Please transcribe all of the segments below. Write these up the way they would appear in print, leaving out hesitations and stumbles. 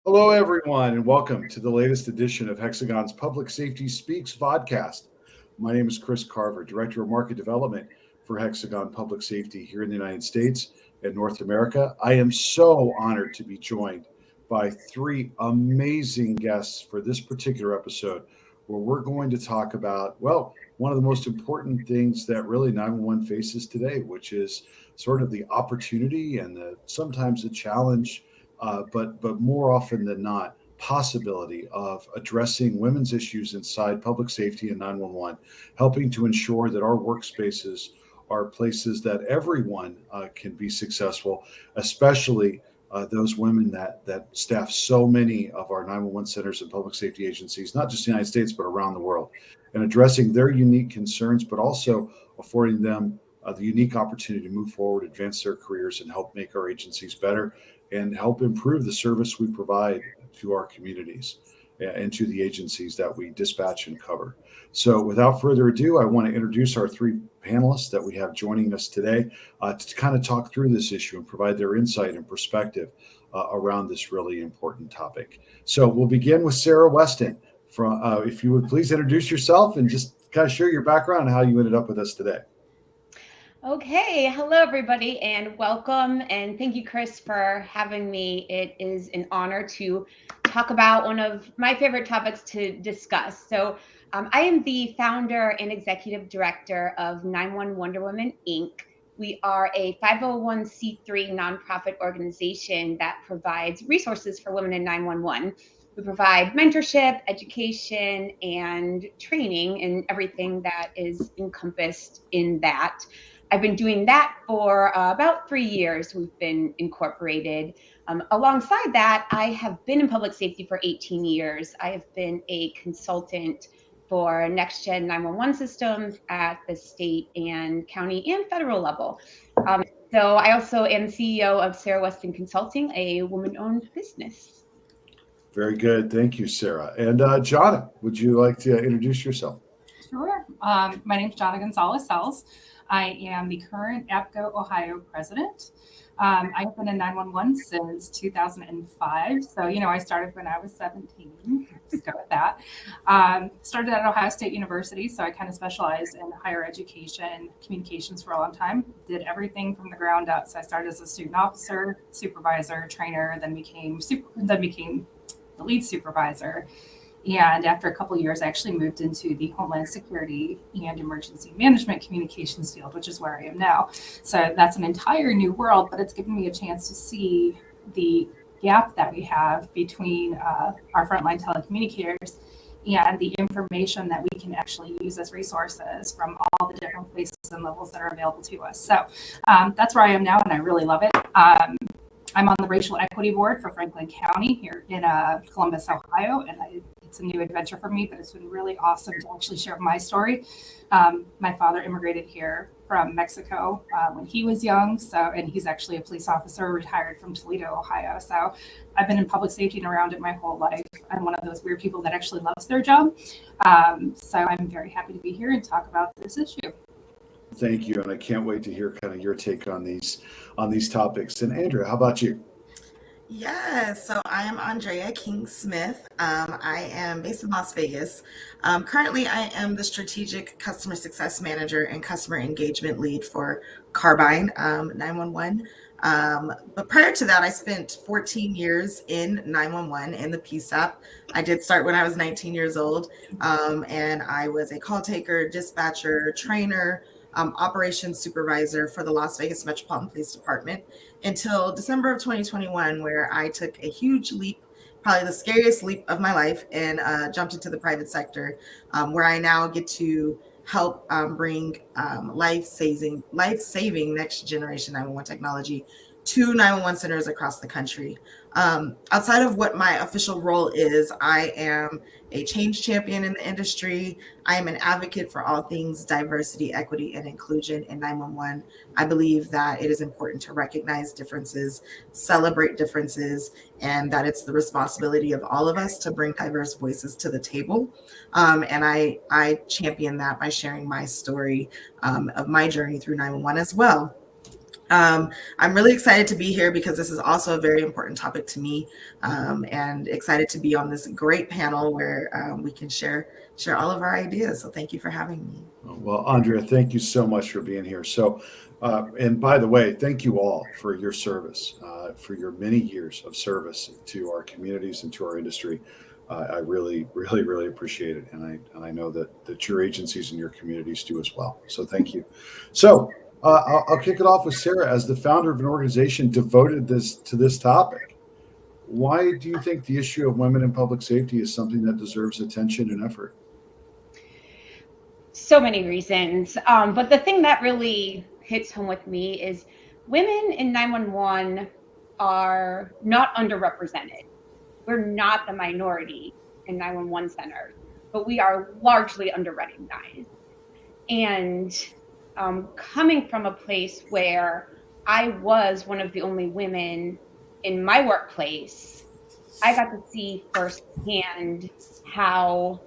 Hello, everyone, and welcome to the latest edition of Hexagon's Public Safety Speaks vodcast. My name is Chris Carver, Director of Market Development for Hexagon Public Safety here in the United States and North America. I am so honored to be joined by three amazing guests for this particular episode, where we're going to talk about, well, one of the most important things that really 911 faces today, which is sort of the opportunity and sometimes the challenge, but more often than not, possibility of addressing women's issues inside public safety and 911, helping to ensure that our workspaces are places that everyone can be successful, especially those women that staff so many of our 911 centers and public safety agencies, not just the United States, but around the world, and addressing their unique concerns, but also affording them the unique opportunity to move forward, advance their careers, and help make our agencies better and help improve the service we provide to our communities and to the agencies that we dispatch and cover. So without further ado, I want to introduce our three panelists that we have joining us today to kind of talk through this issue and provide their insight and perspective around this really important topic. So we'll begin with Sara Weston. If you would please introduce yourself and just kind of share your background and how you ended up with us today. Okay, hello everybody and welcome, and thank you, Chris, for having me. It is an honor to talk about one of my favorite topics to discuss. I am the founder and executive director of 911 Wonder Women, Inc. We are a 501c3 nonprofit organization that provides resources for women in 911. We provide mentorship, education, and training, and everything that is encompassed in that. I've been doing that for about 3 years. We've been incorporated. Alongside that, I have been in public safety for 18 years. I have been a consultant for next-gen 911 systems at the state and county and federal level. So I also am CEO of Sara Weston Consulting, a woman-owned business. Very good. Thank you, Sara. And Johnna, would you like to introduce yourself? Sure. My name is Johnna Gonzalez. I am the current APCO Ohio president. I've been in 911 since 2005. So, I started when I was 17. Let's go with that. Started at Ohio State University. So I kind of specialized in higher education, communications for a long time. Did everything from the ground up. So I started as a student officer, supervisor, trainer, then became the lead supervisor. And after a couple of years, I actually moved into the Homeland Security and Emergency Management Communications field, which is where I am now. So that's an entire new world, but it's given me a chance to see the gap that we have between our frontline telecommunicators and the information that we can actually use as resources from all the different places and levels that are available to us. So that's where I am now, and I really love it. I'm on the Racial Equity Board for Franklin County here in Columbus, Ohio, and it's a new adventure for me, but it's been really awesome to actually share my story. My father immigrated here from Mexico when he was young, and he's actually a police officer, retired from Toledo, Ohio. So I've been in public safety and around it my whole life. I'm one of those weird people that actually loves their job. So I'm very happy to be here and talk about this issue. Thank you, and I can't wait to hear kind of your take on these topics. And Andrea, how about you? Yes, so I am Andrea King-Smith. I am based in Las Vegas. Currently, I am the Strategic Customer Success Manager and Customer Engagement Lead for Carbyne 911. But prior to that, I spent 14 years in 911 in the PSAP. I did start when I was 19 years old, and I was a call taker, dispatcher, trainer, operations supervisor for the Las Vegas Metropolitan Police Department until December of 2021, where I took a huge leap, probably the scariest leap of my life, and jumped into the private sector, where I now get to help bring life-saving next generation 911 technology to 911 centers across the country. Outside of what my official role is, I am a change champion in the industry. I am an advocate for all things diversity, equity, and inclusion in 911. I believe that it is important to recognize differences, celebrate differences, and that it's the responsibility of all of us to bring diverse voices to the table. And I champion that by sharing my story of my journey through 911 as well. I'm really excited to be here because this is also a very important topic to me, and excited to be on this great panel where we can share all of our ideas. So thank you for having me. Well, Andrea, thank you so much for being here. So, and by the way, thank you all for your service, for your many years of service to our communities and to our industry. I really, really, really appreciate it, and I know that your agencies and your communities do as well. So, thank you. So, I'll kick it off with Sara. As the founder of an organization devoted to this topic, why do you think the issue of women in public safety is something that deserves attention and effort? So many reasons. But the thing that really hits home with me is women in 911 are not underrepresented. We're not the minority in 911 centers, but we are largely underrecognized. And coming from a place where I was one of the only women in my workplace, I got to see firsthand how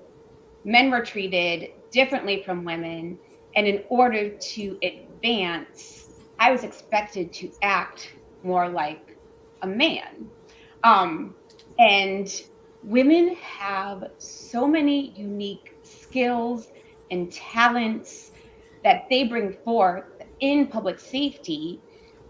men were treated differently from women. And in order to advance, I was expected to act more like a man. And women have so many unique skills and talents that they bring forth in public safety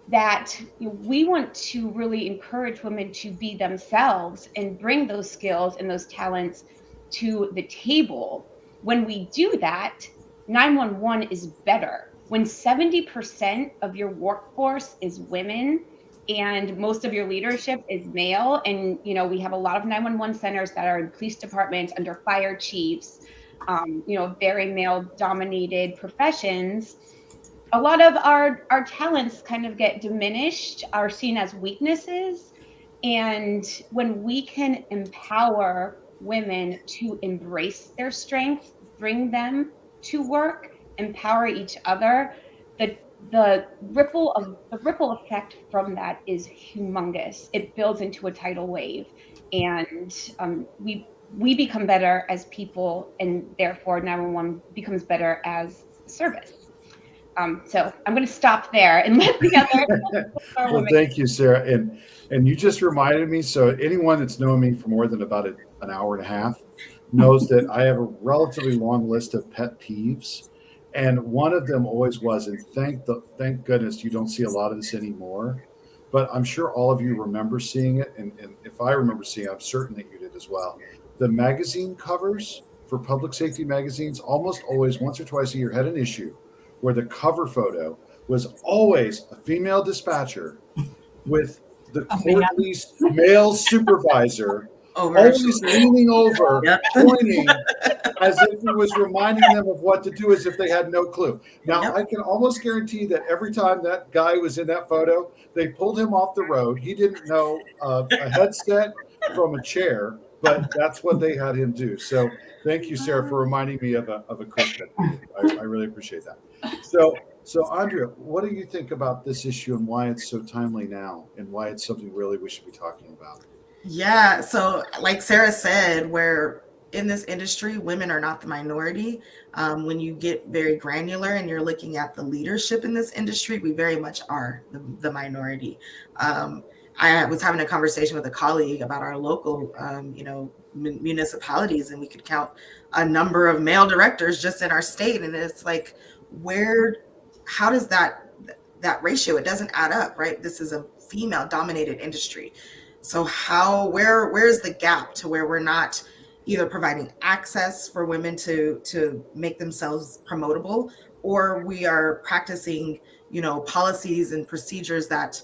that we want to really encourage women to be themselves and bring those skills and those talents to the table. When we do that, 911 is better. When 70% of your workforce is women and most of your leadership is male, and we have a lot of 911 centers that are in police departments under fire chiefs, very male dominated professions, a lot of our talents kind of get diminished, are seen as weaknesses. And when we can empower women to embrace their strengths, bring them to work, empower each other, the ripple effect from that is humongous. It builds into a tidal wave, and we become better as people, and therefore 911 becomes better as service. So I'm going to stop there and let the other. Well, thank you, Sara. And you just reminded me. So anyone that's known me for more than about an hour and a half knows that I have a relatively long list of pet peeves. And one of them always was, and thank goodness you don't see a lot of this anymore, but I'm sure all of you remember seeing it. And if I remember seeing it, I'm certain that you did as well. The magazine covers for public safety magazines almost always once or twice a year had an issue where the cover photo was always a female dispatcher with the court-leased male supervisor always leaning over, pointing as if he was reminding them of what to do, as if they had no clue. Now, I can almost guarantee that every time that guy was in that photo, they pulled him off the road. He didn't know a headset from a chair, but that's what they had him do. So thank you, Sara, for reminding me of a Chris Carver. I really appreciate that. So Andrea, what do you think about this issue and why it's so timely now, and why it's something really we should be talking about? Yeah, so like Sara said, where in this industry, women are not the minority. When you get very granular and you're looking at the leadership in this industry, we very much are the minority. I was having a conversation with a colleague about our local, municipalities, and we could count a number of male directors just in our state. And it's like, how does that ratio, it doesn't add up, right? This is a female dominated industry. So where's the gap to where we're not either providing access for women to make themselves promotable, or we are practicing, policies and procedures that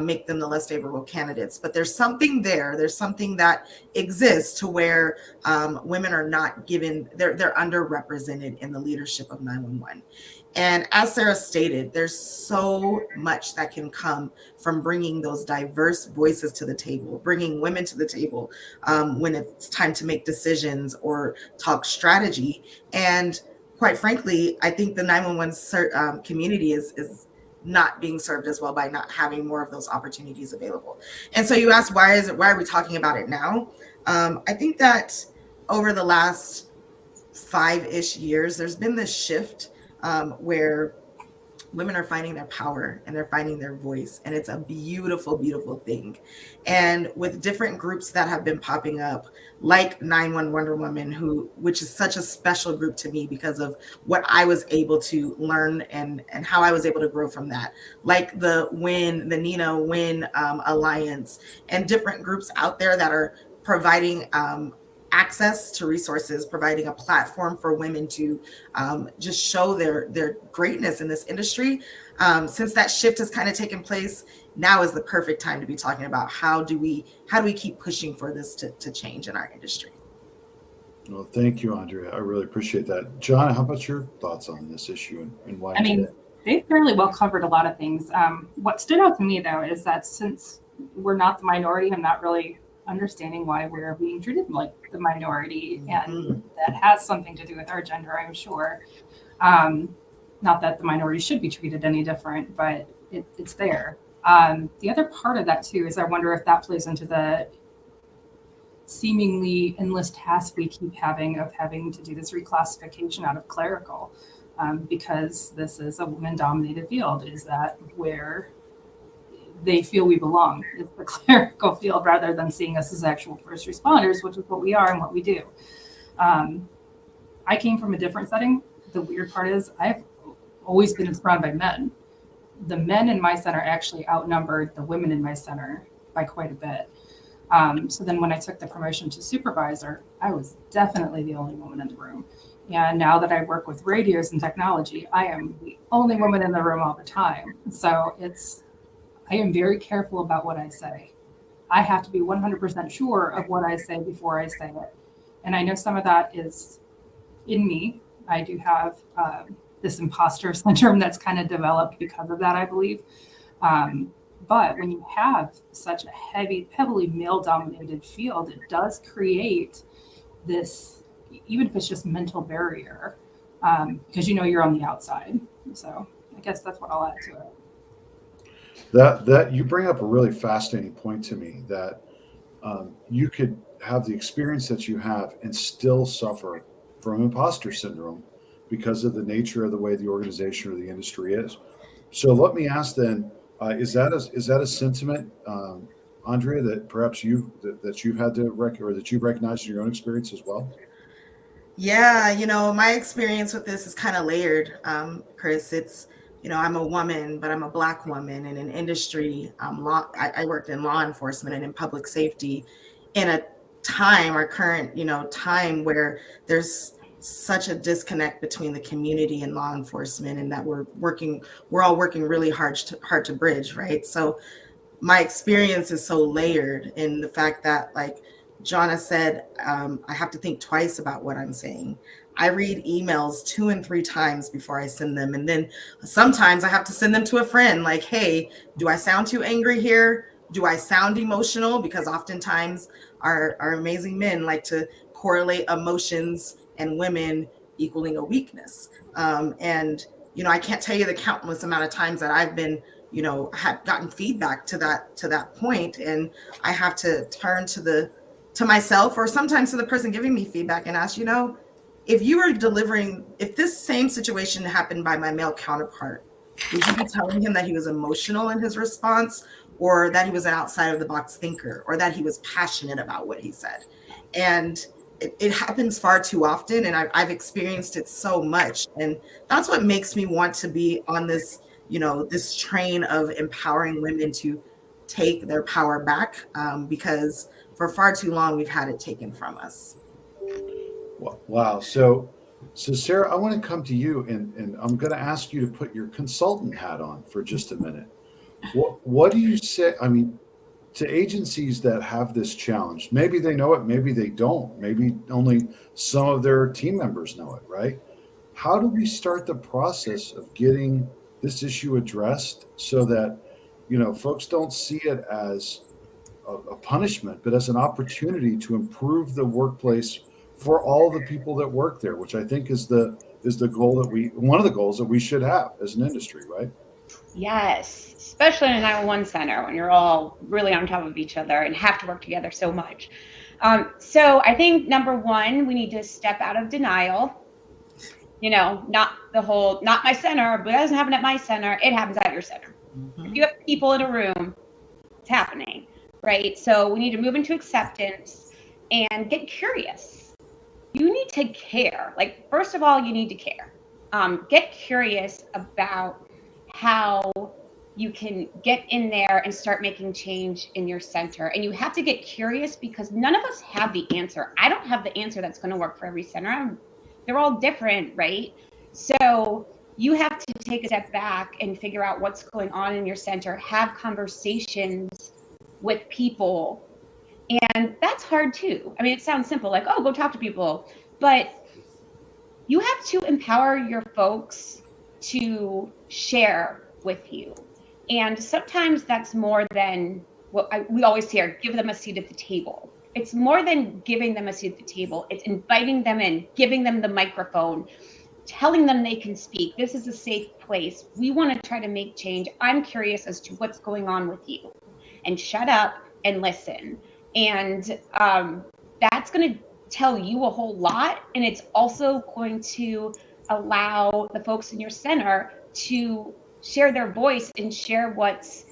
make them the less favorable candidates. But there's something there's something that exists to where women are not given, they're underrepresented in the leadership of 911. And as Sara stated, there's so much that can come from bringing those diverse voices to the table, bringing women to the table when it's time to make decisions or talk strategy. And quite frankly, I think the 911 community is not being served as well by not having more of those opportunities available. And so you asked, why are we talking about it now? I think that over the last 5-ish years, there's been this shift where women are finding their power and they're finding their voice. And it's a beautiful, beautiful thing. And with different groups that have been popping up, like 911 Wonder Woman, which is such a special group to me because of what I was able to learn and how I was able to grow from that. Like the Nina Win Alliance, and different groups out there that are providing access to resources, providing a platform for women to just show their greatness in this industry. Since that shift has kind of taken place, now is the perfect time to be talking about how do we keep pushing for this to change in our industry. Well, thank you, Andrea. I really appreciate that. Johnna, how about your thoughts on this issue and why? I mean, they've fairly well covered a lot of things. What stood out to me, though, is that since we're not the minority, I'm not really understanding why we're being treated like the minority, and that has something to do with our gender, I'm sure. Not that the minority should be treated any different, but it's there. The other part of that too is I wonder if that plays into the seemingly endless task we keep having of having to do this reclassification out of clerical, because this is a woman-dominated field. Is that where they feel we belong? It's the clerical field, rather than seeing us as actual first responders, which is what we are and what we do. I came from a different setting. The weird part is I've always been surrounded by men. The men in my center actually outnumbered the women in my center by quite a bit. So then when I took the promotion to supervisor, I was definitely the only woman in the room. And now that I work with radios and technology, I am the only woman in the room all the time. So I am very careful about what I say. I have to be 100% sure of what I say before I say it. And I know some of that is in me. I do have this imposter syndrome that's kind of developed because of that, I believe. But when you have such a heavily male-dominated field, it does create this, even if it's just mental barrier, because you're on the outside. So I guess that's what I'll add to it. That you bring up a really fascinating point to me, that you could have the experience that you have and still suffer from imposter syndrome because of the nature of the way the organization or the industry is. So let me ask then, is that a sentiment, Andrea, that perhaps you've had to or that you've recognized in your own experience as well? Yeah, my experience with this is kind of layered, Chris. It's, I'm a woman, but I'm a Black woman in an industry. I worked in law enforcement and in public safety in a time, our current, time where there's such a disconnect between the community and law enforcement, and that we're all working really hard to bridge, right? So my experience is so layered in the fact that, like Johnna said, I have to think twice about what I'm saying. I read emails 2 and 3 times before I send them. And then sometimes I have to send them to a friend, like, hey, do I sound too angry here? Do I sound emotional? Because oftentimes our amazing men like to correlate emotions and women equaling a weakness. And I can't tell you the countless amount of times that I've been, had gotten feedback to that point. And I have to turn to myself, or sometimes to the person giving me feedback, and ask, if this same situation happened by my male counterpart, would you be telling him that he was emotional in his response, or that he was an outside of the box thinker, or that he was passionate about what he said? And it happens far too often, and I've experienced it so much. And that's what makes me want to be on this, this train of empowering women to take their power back, because for far too long, we've had it taken from us. Wow. So Sara, I want to come to you, and I'm going to ask you to put your consultant hat on for just a minute. What do you say? I mean, to agencies that have this challenge, maybe they know it, maybe they don't, maybe only some of their team members know it, right? How do we start the process of getting this issue addressed so that, folks don't see it as a punishment, but as an opportunity to improve the workplace for all the people that work there, which I think is the goal one of the goals that we should have as an industry, right? Yes, especially in a 911 center when you're all really on top of each other and have to work together so much. So I think number one, we need to step out of denial. not my center, but it doesn't happen at my center. It happens at your center. Mm-hmm. If you have people in a room, it's happening, right? So we need to move into acceptance and get curious. You need to care. Like, first of all, you need to care. Get curious about how you can get in there and start making change in your center. And you have to get curious because none of us have the answer. I don't have the answer that's going to work for every center. They're all different, right? So you have to take a step back and figure out what's going on in your center, have conversations with people. And that's hard too. I mean, it sounds simple, like, oh, go talk to people. But you have to empower your folks to share with you. And sometimes that's more than what we always hear, give them a seat at the table. It's more than giving them a seat at the table. It's inviting them in, giving them the microphone, telling them they can speak. This is a safe place. We want to try to make change. I'm curious as to what's going on with you. And shut up and listen. And that's going to tell you a whole lot. And it's also going to allow the folks in your center to share their voice and share what's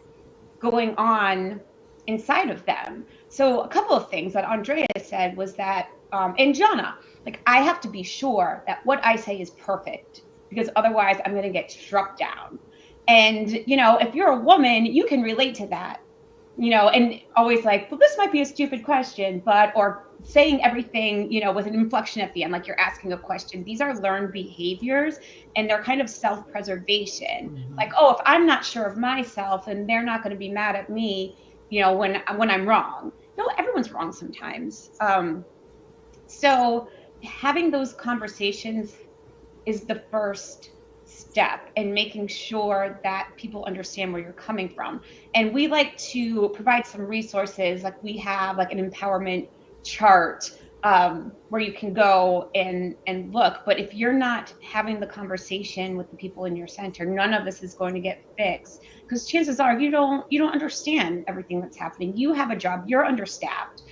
going on inside of them. So a couple of things that Andrea said was that, and Johnna, like, I have to be sure that what I say is perfect because otherwise I'm going to get struck down. And, if you're a woman, you can relate to that, and always like, well, this might be a stupid question, or saying everything, with an inflection at the end, like you're asking a question. These are learned behaviors and they're kind of self-preservation. Mm-hmm. Like, oh, if I'm not sure of myself and they're not going to be mad at me, when I'm wrong. No, everyone's wrong sometimes. So having those conversations is the first step in making sure that people understand where you're coming from. And we like to provide some resources, like we have like an empowerment chart where you can go and look. But if you're not having the conversation with the people in your center, none of this is going to get fixed, because chances are you don't understand everything that's happening. You have a job, you're understaffed.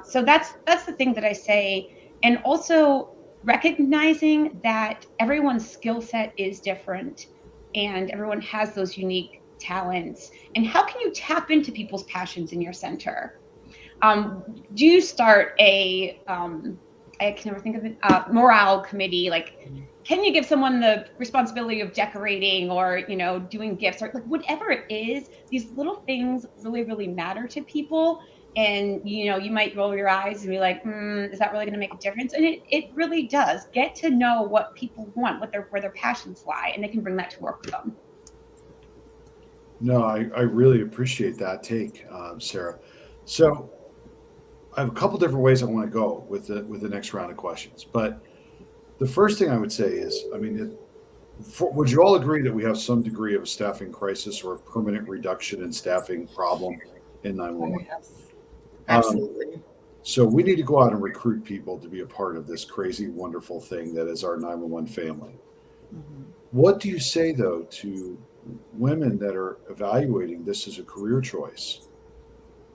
So that's the thing that I say. And also recognizing that everyone's skill set is different and everyone has those unique talents. And how can you tap into people's passions in your center? Do you start I can never think of it, morale committee? Like, can you give someone the responsibility of decorating or, doing gifts or like whatever it is? These little things really, really matter to people. And, you might roll your eyes and be like, is that really going to make a difference? And it really does. Get to know what people want, where their passions lie, and they can bring that to work with them. No, I really appreciate that take, Sara. So I have a couple different ways I want to go with the next round of questions. But the first thing I would say is, would you all agree that we have some degree of a staffing crisis or a permanent reduction in staffing problem in 911? Yes. Absolutely. So we need to go out and recruit people to be a part of this crazy, wonderful thing that is our 911 family. Mm-hmm. What do you say, though, to women that are evaluating this as a career choice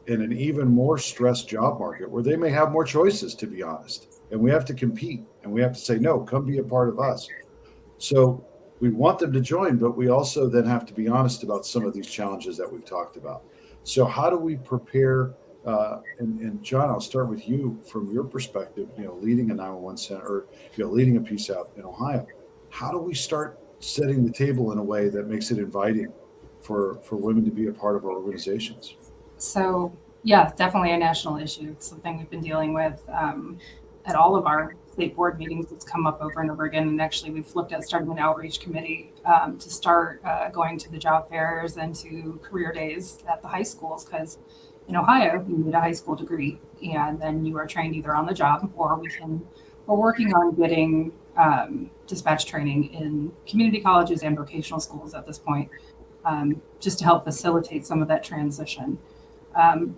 in an even more stressed job market where they may have more choices, to be honest, and we have to compete and we have to say, no, come be a part of us. So we want them to join, but we also then have to be honest about some of these challenges that we've talked about. So how do we prepare? And John, I'll start with you from your perspective, leading a 911 center or, leading a piece out in Ohio. How do we start setting the table in a way that makes it inviting for women to be a part of our organizations? So, yeah, definitely a national issue. It's something we've been dealing with at all of our state board meetings. It's come up over and over again. And actually, we've looked at starting an outreach committee to start going to the job fairs and to career days at the high schools, because in Ohio, you need a high school degree, and then you are trained either on the job or we're working on getting dispatch training in community colleges and vocational schools at this point, just to help facilitate some of that transition.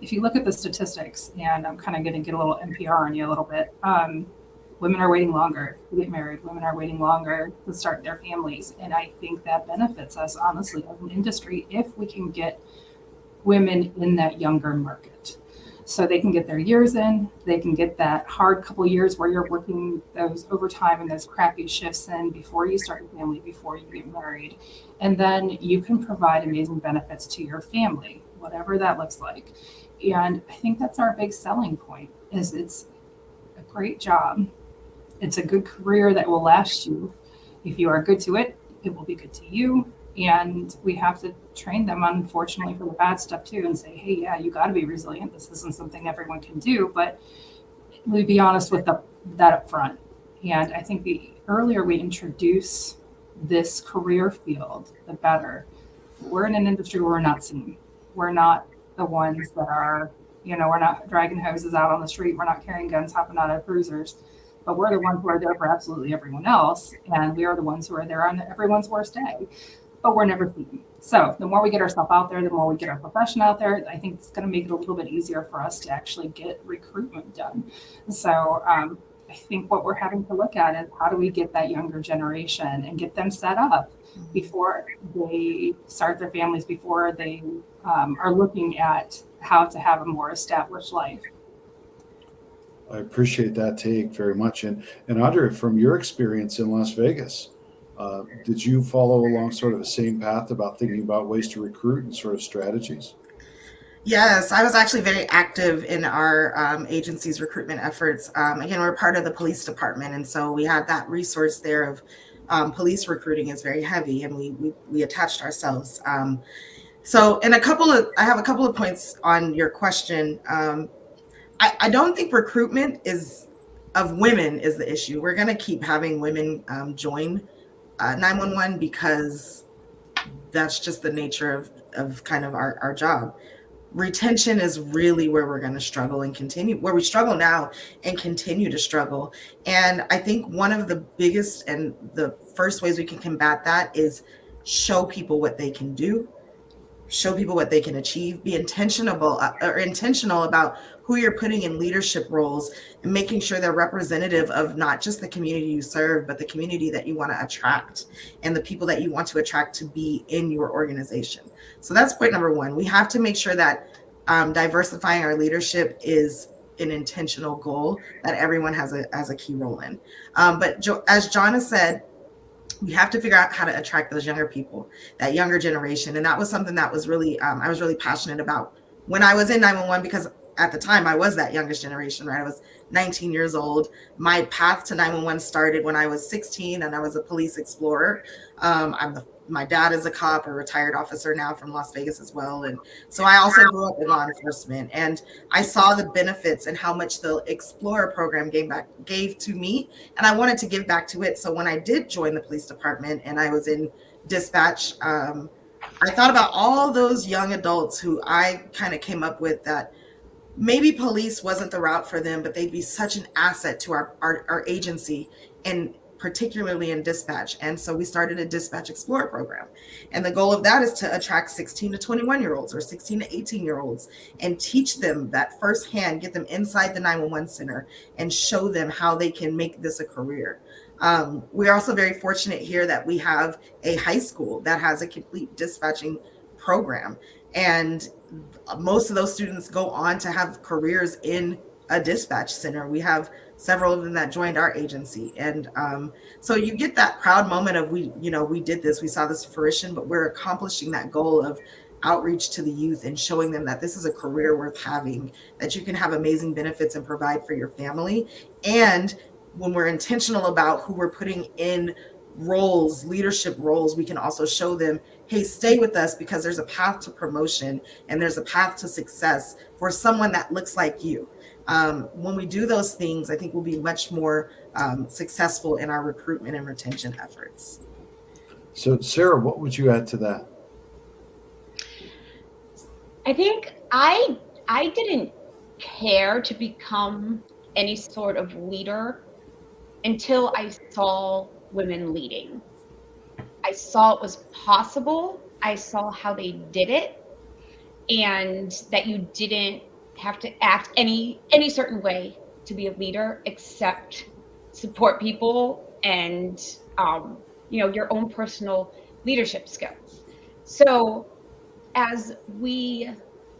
If you look at the statistics, and I'm kind of going to get a little NPR on you a little bit, women are waiting longer to get married. Women are waiting longer to start their families. And I think that benefits us, honestly, as an industry, if we can get women in that younger market. so they can get their years in, they can get that hard couple years where you're working those overtime and those crappy shifts in before you start your family, before you get married. And then you can provide amazing benefits to your family, whatever that looks like. And I think that's our big selling point, is it's a great job. It's a good career that will last you. If you are good to it, it will be good to you. And we have to train them, unfortunately, for the bad stuff too, and say, hey, yeah, you got to be resilient. This isn't something everyone can do, but we be honest with that up front. And I think the earlier we introduce this career field, the better. We're in an industry where we're not seen. We're not the ones that are, we're not dragging hoses out on the street. We're not carrying guns, hopping out of cruisers. But we're the ones who are there for absolutely everyone else. And we are the ones who are there on everyone's worst day. But we're never seen. So the more we get ourselves out there, the more we get our profession out there, I think it's going to make it a little bit easier for us to actually get recruitment done. So I think what we're having to look at is, how do we get that younger generation and get them set up before they start their families, before they are looking at how to have a more established life. I appreciate that take very much. And Andrea, from your experience in Las Vegas, did you follow along sort of the same path about thinking about ways to recruit and sort of strategies? Yes, I was actually very active in our agency's recruitment efforts. Again, we're part of the police department, and so we had that resource there of police recruiting is very heavy, and we attached ourselves. So, I have a couple of points on your question. I don't think recruitment of women is the issue. We're going to keep having women join 911 because that's just the nature of kind of our job. Retention is really where we're going to struggle and continue, where we struggle now and continue to struggle. And I think one of the biggest and the first ways we can combat that is show people what they can do, show people what they can achieve, be intentional about who you're putting in leadership roles, and making sure they're representative of not just the community you serve, but the community that you want to attract and the people that you want to attract to be in your organization. So that's point number one. We have to make sure that diversifying our leadership is an intentional goal that everyone has a key role in. But as Johnna said, we have to figure out how to attract those younger people, that younger generation. And that was something that was really, I was really passionate about when I was in 911, because at the time I was that youngest generation, right? I was 19 years old. My path to 911 started when I was 16 and I was a police explorer. My dad is a cop, a retired officer now from Las Vegas as well. And so I also grew up in law enforcement, and I saw the benefits and how much the Explorer program gave to me. And I wanted to give back to it. So when I did join the police department and I was in dispatch, I thought about all those young adults who I kind of came up with that maybe police wasn't the route for them, but they'd be such an asset to our agency, and particularly in dispatch. And so we started a Dispatch Explorer program. And the goal of that is to attract 16 to 21 year olds or 16 to 18 year olds and teach them that firsthand, get them inside the 911 center and show them how they can make this a career. We're also very fortunate here that we have a high school that has a complete dispatching program. And most of those students go on to have careers in a dispatch center. We have several of them that joined our agency. And so you get that proud moment of we did this, we saw this fruition, but we're accomplishing that goal of outreach to the youth and showing them that this is a career worth having, that you can have amazing benefits and provide for your family. And when we're intentional about who we're putting in roles, leadership roles, we can also show them, hey, stay with us because there's a path to promotion and there's a path to success for someone that looks like you. When we do those things, I think we'll be much more successful in our recruitment and retention efforts. So, Sara, what would you add to that? I think I didn't care to become any sort of leader until I saw women leading. I saw it was possible. I saw how they did it, and that you didn't have to act any certain way to be a leader, except support people and your own personal leadership skills. So as we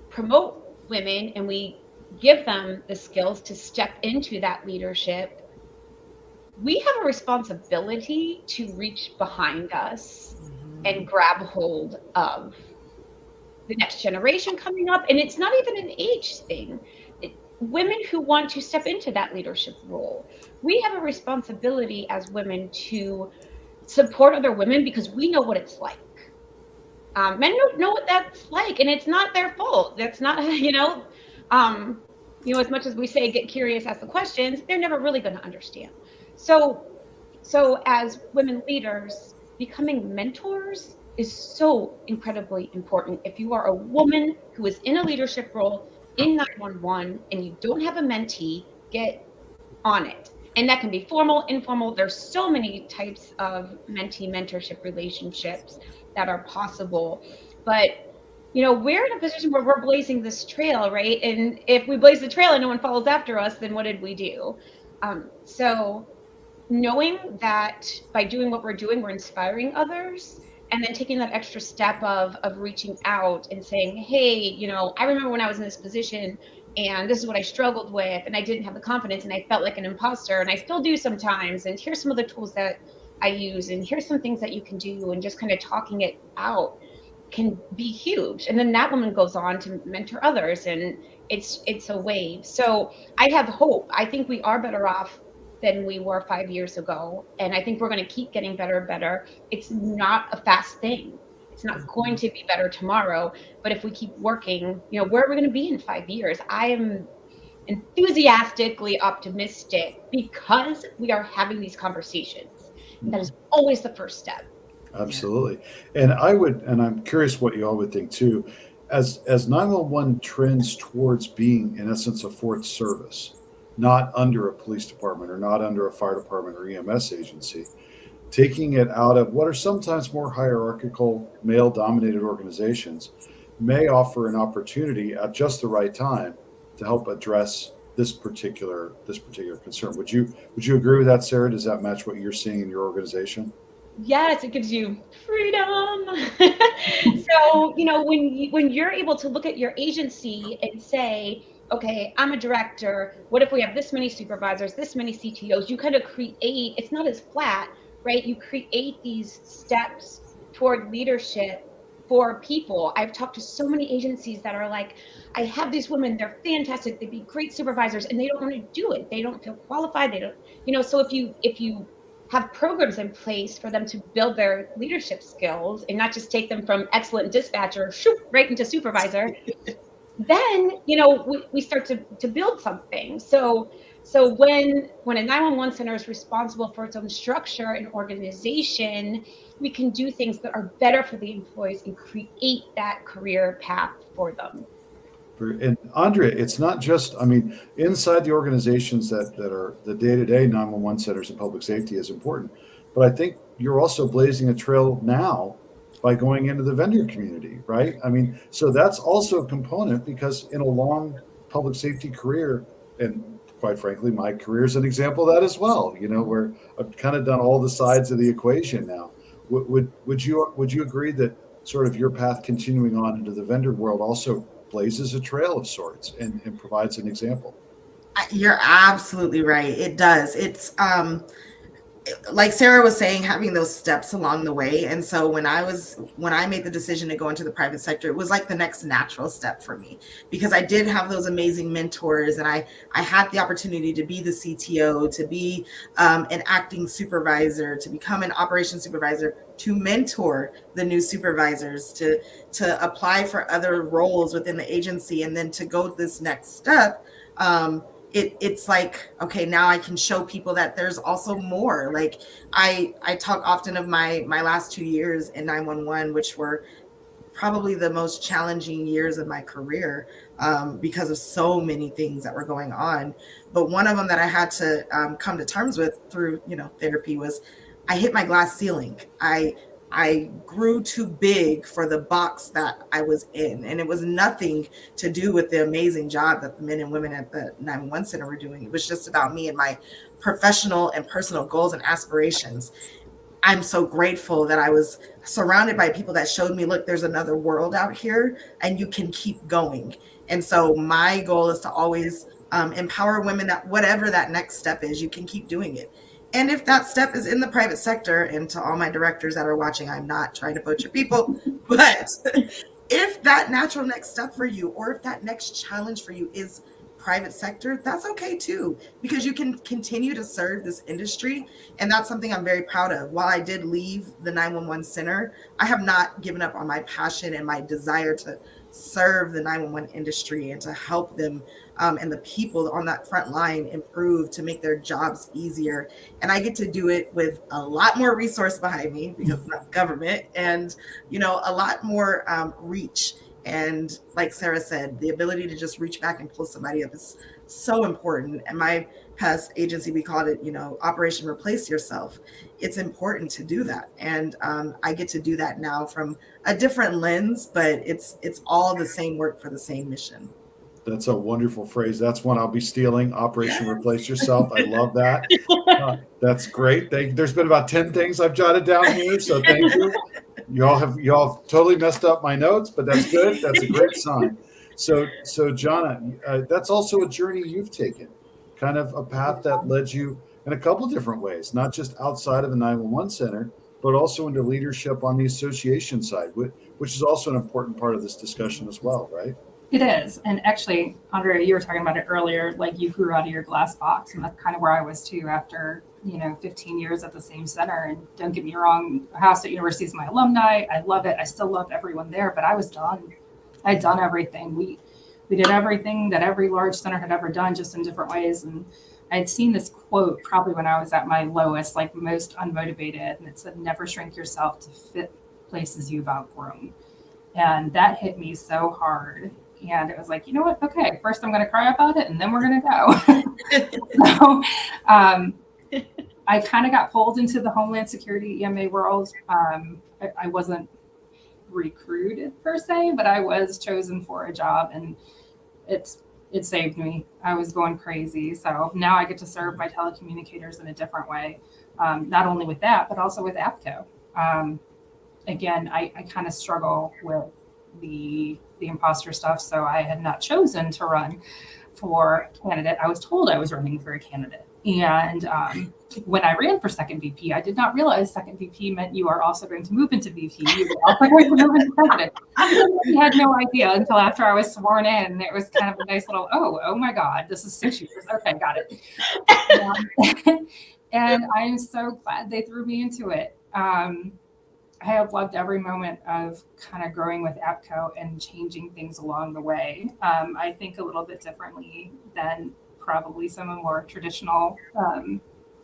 promote women and we give them the skills to step into that leadership, we have a responsibility to reach behind us and grab hold of the next generation coming up. And it's not even an age thing. Women who want to step into that leadership role, we have a responsibility as women to support other women because we know what it's like. Men don't know what that's like, and it's not their fault. That's not, as much as we say, get curious, ask the questions, they're never really going to understand. So as women leaders, becoming mentors is so incredibly important. If you are a woman who is in a leadership role in 911 and you don't have a mentee, get on it. And that can be formal, informal. There's so many types of mentee mentorship relationships that are possible. But we're in a position where we're blazing this trail, right? And if we blaze the trail and no one follows after us, then what did we do? So knowing that by doing what we're doing, we're inspiring others, and then taking that extra step of reaching out and saying, hey, I remember when I was in this position and this is what I struggled with, and I didn't have the confidence and I felt like an imposter, and I still do sometimes, and here's some of the tools that I use, and here's some things that you can do, and just kind of talking it out can be huge. And then that woman goes on to mentor others, and it's a wave. So I have hope. I think we are better off than we were 5 years ago. And I think we're going to keep getting better and better. It's not a fast thing. It's not going to be better tomorrow. But if we keep working, where are we going to be in 5 years? I am enthusiastically optimistic because we are having these conversations. That is always the first step. Absolutely. And I'm curious what you all would think too, as 911 trends towards being, in essence, a fourth service, not under a police department or not under a fire department or EMS agency, taking it out of what are sometimes more hierarchical, male-dominated organizations, may offer an opportunity at just the right time to help address this particular concern. Would you agree with that, Sara? Does that match what you're seeing in your organization? Yes, it gives you freedom. So, when you're able to look at your agency and say, okay, I'm a director. What if we have this many supervisors, this many CTOs? You kind of create, it's not as flat, right? You create these steps toward leadership for people. I've talked to so many agencies that are like, I have these women, they're fantastic. They'd be great supervisors, and they don't want to do it. They don't feel qualified. They don't, so if you have programs in place for them to build their leadership skills and not just take them from excellent dispatcher right into supervisor, then we start to build something. So when a 911 center is responsible for its own structure and organization, we can do things that are better for the employees and create that career path for them. And Andrea, it's not just, inside the organizations that are the day-to-day 911 centers and public safety is important, but I think you're also blazing a trail now by going into the vendor community, right? So that's also a component, because in a long public safety career, and quite frankly, my career is an example of that as well, where I've kind of done all the sides of the equation now. Would you agree that sort of your path continuing on into the vendor world also blazes a trail of sorts and provides an example? You're absolutely right. It does. It's like Sara was saying, having those steps along the way. And so when I made the decision to go into the private sector, it was like the next natural step for me, because I did have those amazing mentors, and I had the opportunity to be the CTO, to be an acting supervisor, to become an operations supervisor, to mentor the new supervisors, to apply for other roles within the agency, and then to go this next step. It's like, okay, now I can show people that there's also more. Like I talk often of my last 2 years in 911, which were probably the most challenging years of my career, because of so many things that were going on. But one of them that I had to come to terms with through therapy was I hit my glass ceiling. I grew too big for the box that I was in. And it was nothing to do with the amazing job that the men and women at the 911 center were doing. It was just about me and my professional and personal goals and aspirations. I'm so grateful that I was surrounded by people that showed me, look, there's another world out here and you can keep going. And so my goal is to always empower women that whatever that next step is, you can keep doing it. And if that step is in the private sector, and to all my directors that are watching, I'm not trying to poach your people, but if that natural next step for you, or if that next challenge for you is private sector, that's okay too, because you can continue to serve this industry. And that's something I'm very proud of. While I did leave the 911 center, I have not given up on my passion and my desire to serve the 911 industry and to help them and the people on that front line improve, to make their jobs easier. And I get to do it with a lot more resource behind me, because that's government, and a lot more reach. And like Sara said, the ability to just reach back and pull somebody up is so important. And my past agency, we called it, Operation Replace Yourself. It's important to do that. And I get to do that now from a different lens, but it's all the same work for the same mission. That's a wonderful phrase. That's one I'll be stealing. Operation Replace Yourself. I love that. That's great. There's been about 10 things I've jotted down here, so thank you. You all have totally messed up my notes, but that's good. That's a great sign. So Johnna, that's also a journey you've taken, kind of a path that led you in a couple of different ways, not just outside of the 911 center, but also into leadership on the association side, which is also an important part of this discussion as well, right? It is. And actually, Andrea, you were talking about it earlier, like you grew out of your glass box. And that's kind of where I was too after, 15 years at the same center. And don't get me wrong, Ohio State University is my alumni. I love it. I still love everyone there, but I was done. I'd done everything. We did everything that every large center had ever done, just in different ways. And I had seen this quote probably when I was at my lowest, like most unmotivated. And it said, never shrink yourself to fit places you've outgrown. And that hit me so hard. And it was like, you know what? Okay, first I'm going to cry about it, and then we're going to go. So I kind of got pulled into the Homeland Security EMA world. I wasn't recruited per se, but I was chosen for a job, and it saved me. I was going crazy. So now I get to serve my telecommunicators in a different way, not only with that, but also with APCO. Again, I kind of struggle with the imposter stuff. So I had not chosen to run for candidate. I was told I was running for a candidate. And when I ran for second VP, I did not realize second VP meant you are also going to move into VP. You are also going to move into president. I had no idea until after I was sworn in. And it was kind of a nice little, oh my God, this is 6 years. Okay, got it. And I'm so glad they threw me into it. I have loved every moment of kind of growing with APCO and changing things along the way. I think a little bit differently than probably some of the more traditional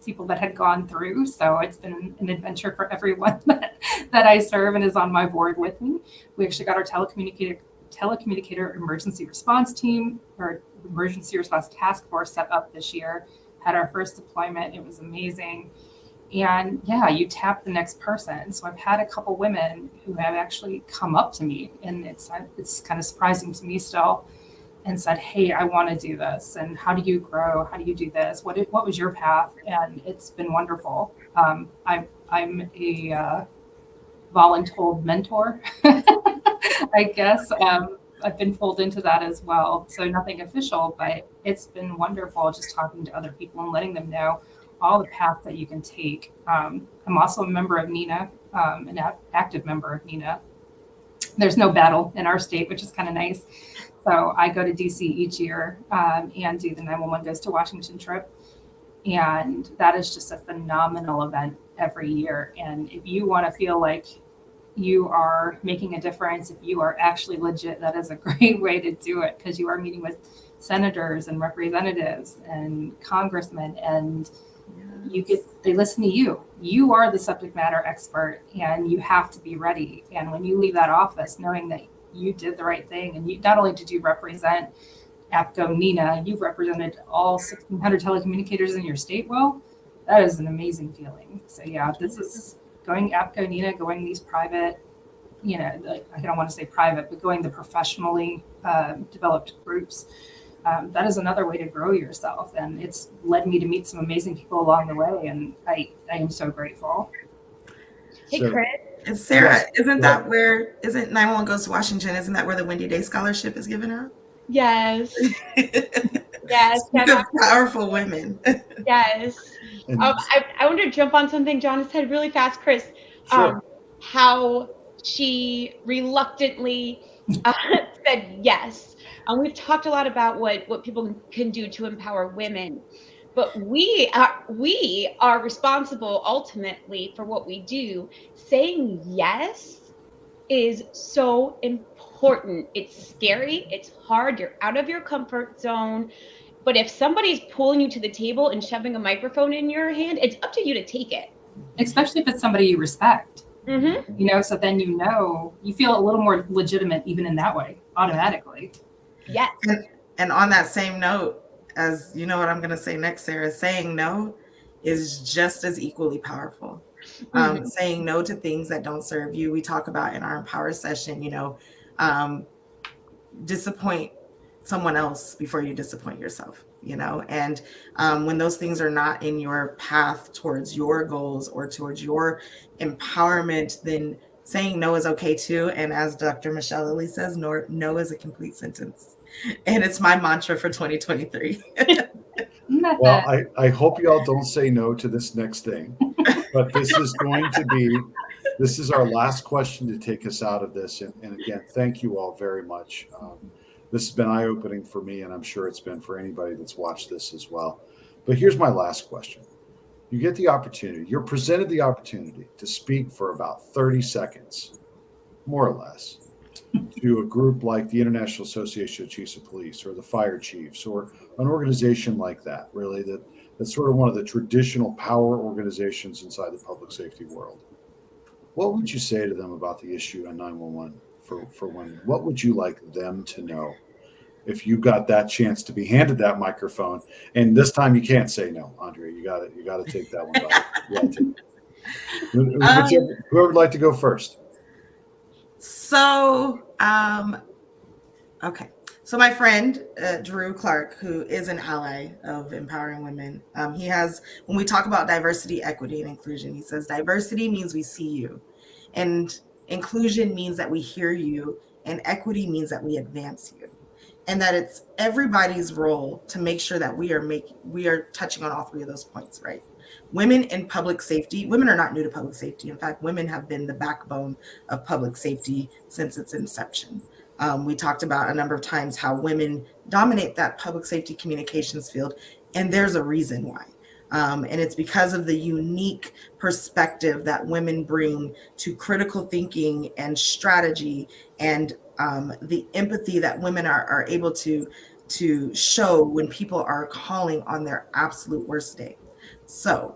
people that had gone through. So it's been an adventure for everyone that I serve and is on my board with me. We actually got our telecommunicator emergency response team, or emergency response task force, set up this year. Had our first deployment. It was amazing. And yeah, you tap the next person. So I've had a couple women who have actually come up to me, and it's kind of surprising to me still, and said, "Hey, I want to do this. And how do you grow? How do you do this? What was your path?" And it's been wonderful. I'm a voluntold mentor, I guess. I've been pulled into that as well. So nothing official, but it's been wonderful just talking to other people and letting them know all the paths that you can take. I'm also a member of NENA, an active member of NENA. There's no battle in our state, which is kind of nice. So I go to DC each year and do the 911 Goes to Washington trip. And that is just a phenomenal event every year. And if you want to feel like you are making a difference, if you are actually legit, that is a great way to do it, because you are meeting with senators and representatives and congressmen, and they listen to you. You are the subject matter expert, and you have to be ready. And when you leave that office, knowing that you did the right thing, and you not only did you represent APCO NENA, you've represented all 1,600 telecommunicators in your state well, that is an amazing feeling. So yeah, this is going APCO NENA, going these private, I don't want to say private, but going the professionally developed groups. That is another way to grow yourself. And it's led me to meet some amazing people along the way. And I am so grateful. Hey, So, Chris. And Sarah, yes, isn't go ahead. that where, isn't 911 Goes to Washington, isn't that where the Wendy Day Scholarship is given out? Yes. Yes. Speak of powerful women. Yes. And I want to jump on something Johnna said really fast, Chris. sure. How she reluctantly said yes. We've talked a lot about what people can do to empower women, but we are responsible ultimately for what we do. Saying yes is so important. It's scary. It's hard. You're out of your comfort zone. But if somebody's pulling you to the table and shoving a microphone in your hand, it's up to you to take it. Especially if it's somebody you respect, Mm-hmm. so then you feel a little more legitimate even in that way, automatically. Yes. And on that same note, as you know what I'm going to say next, Sarah, saying no is just as equally powerful. Saying no to things that don't serve you. We talk about in our Empower session, disappoint someone else before you disappoint yourself, and when those things are not in your path towards your goals or towards your empowerment, then saying no is okay too. And as Dr. Michelle Lilly says, no is a complete sentence. And it's my mantra for 2023. Well, I hope y'all don't say no to this next thing, but this is our last question to take us out of this. And again, thank you all very much. This has been eye-opening for me, and I'm sure it's been for anybody that's watched this as well. But here's my last question. You're presented the opportunity to speak for about 30 seconds, more or less, to a group like the International Association of Chiefs of Police or the Fire Chiefs or an organization like that, really, that's sort of one of the traditional power organizations inside the public safety world. What would you say to them about the issue on 911 for women? What would you like them to know if you got that chance to be handed that microphone? And this time you can't say no, Andrea. You got to take that one back. Whoever would like to go first. So, okay. So my friend, Drew Clark, who is an ally of empowering women, he has, when we talk about diversity, equity, and inclusion, he says, diversity means we see you, and inclusion means that we hear you, and equity means that we advance you. And that it's everybody's role to make sure that we are touching on all three of those points, right? Women in public safety, women are not new to public safety. In fact, women have been the backbone of public safety since its inception. We talked about a number of times how women dominate that public safety communications field, and there's a reason why. And it's because of the unique perspective that women bring to critical thinking and strategy, and the empathy that women are able to show when people are calling on their absolute worst day. So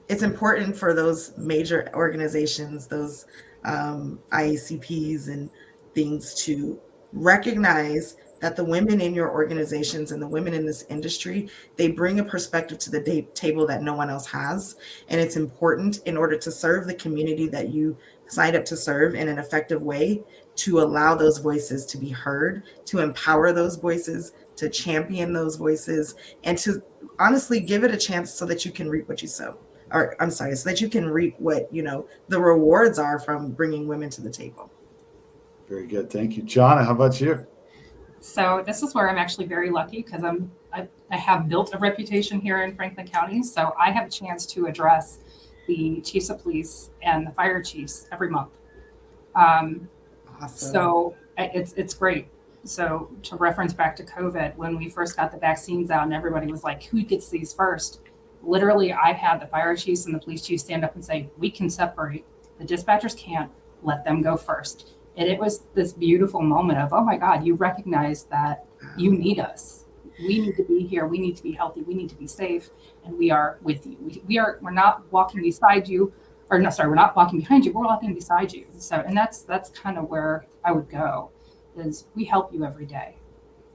it's important for those major organizations, those IACPs and things, to recognize that the women in your organizations and the women in this industry, they bring a perspective to the table that no one else has. And it's important, in order to serve the community that you signed up to serve in an effective way, to allow those voices to be heard, to empower those voices, to champion those voices, and to honestly give it a chance so that you can reap what you sow. So that you can reap what, the rewards are from bringing women to the table. Very good. Thank you. Johnna, how about you? So this is where I'm actually very lucky, because I have built a reputation here in Franklin County. So I have a chance to address the chiefs of police and the fire chiefs every month. Awesome. So it's great. So to reference back to COVID, when we first got the vaccines out and everybody was like, who gets these first? Literally, I had the fire chiefs and the police chiefs stand up and say, we can separate. The dispatchers can't. Let them go first. And it was this beautiful moment of, oh my God, you recognize that you need us. We need to be here. We need to be healthy. We need to be safe. And we are with you. We're not walking beside you, or no, sorry, we're not walking behind you. We're walking beside you. So, and that's kind of where I would go, is we help you every day.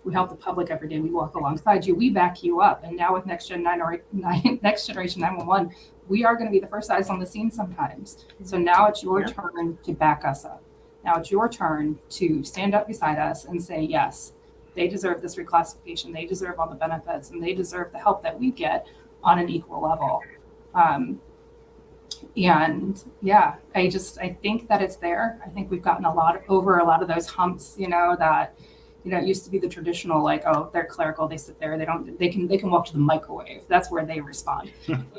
We help the public every day. We walk alongside you. We back you up. And now with next generation 911, we are going to be the first eyes on the scene sometimes. So now it's your turn to back us up. Now it's your turn to stand up beside us and say, yes, they deserve this reclassification. They deserve all the benefits, and they deserve the help that we get on an equal level. And yeah, I think that it's there. I think we've gotten over a lot of those humps, that, it used to be the traditional, like, oh, they're clerical, they sit there, they can walk to the microwave. That's where they respond.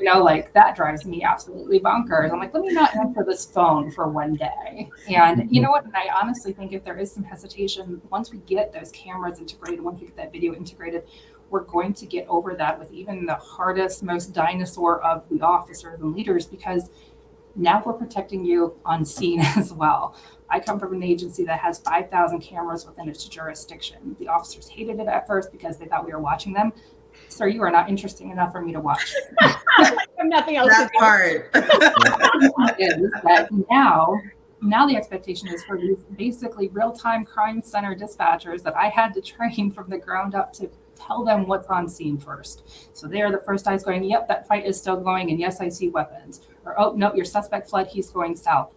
Like that drives me absolutely bonkers. I'm like, let me not answer this phone for one day. And you know what? And I honestly think if there is some hesitation, once we get those cameras integrated, once we get that video integrated, we're going to get over that with even the hardest, most dinosaur of the officers and leaders, because now we're protecting you on scene as well. I come from an agency that has 5,000 cameras within its jurisdiction. The officers hated it at first because they thought we were watching them. Sir, you are not interesting enough for me to watch. Nothing else. That part. Is that now the expectation is for these basically real-time crime center dispatchers that I had to train from the ground up to tell them what's on scene first. So they are the first eyes going, yep, that fight is still going, and yes, I see weapons. Or, oh, no, your suspect fled, he's going south.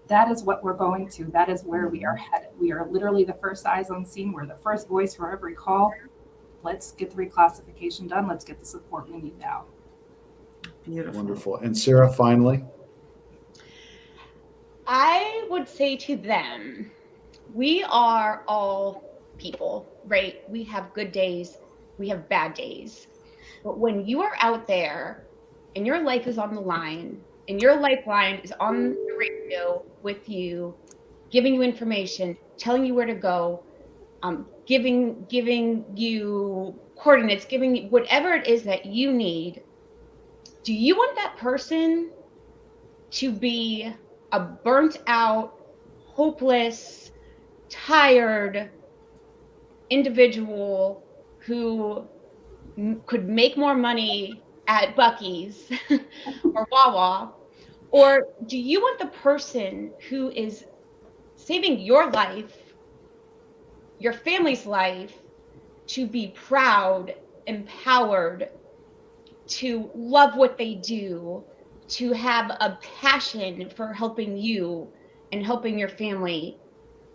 That is what we're going to. That is where we are headed. We are literally the first eyes on scene. We're the first voice for every call. Let's get the reclassification done. Let's get the support we need now. Beautiful. Wonderful. And Sara, finally? I would say to them, we are all people, right? We have good days, we have bad days. But when you are out there and your life is on the line and your lifeline is on the radio with you, giving you information, telling you where to go, giving you coordinates, giving you whatever it is that you need, do you want that person to be a burnt out, hopeless, tired individual who could make more money at Buc-ee's or Wawa? Or do you want the person who is saving your life, your family's life, to be proud, empowered, to love what they do, to have a passion for helping you and helping your family?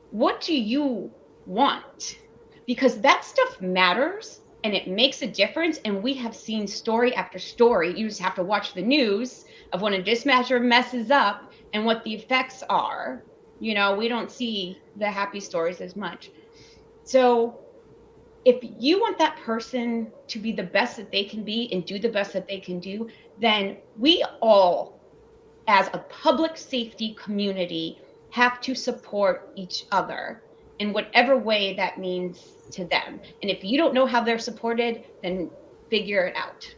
What do you want? Because that stuff matters and it makes a difference. And we have seen story after story. You just have to watch the news of when a dispatcher messes up and what the effects are. We don't see the happy stories as much. So if you want that person to be the best that they can be and do the best that they can do, then we all, as a public safety community, have to support each other in whatever way that means to them. And if you don't know how they're supported, then figure it out.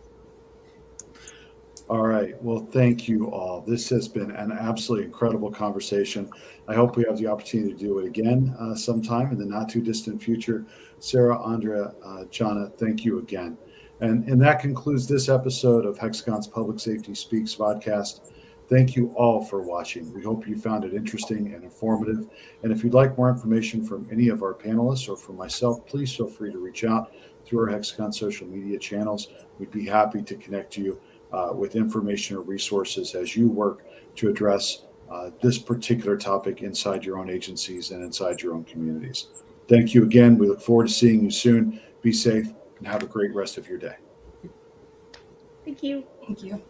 All right. Well, thank you all. This has been an absolutely incredible conversation. I hope we have the opportunity to do it again sometime in the not too distant future. Sara, Andrea, Johnna, thank you again. And that concludes this episode of Hexagon's Public Safety Speaks vodcast. Thank you all for watching. We hope you found it interesting and informative. And if you'd like more information from any of our panelists or from myself, please feel free to reach out through our Hexagon social media channels. We'd be happy to connect you with information or resources as you work to address this particular topic inside your own agencies and inside your own communities. Thank you again. We look forward to seeing you soon. Be safe and have a great rest of your day. Thank you. Thank you.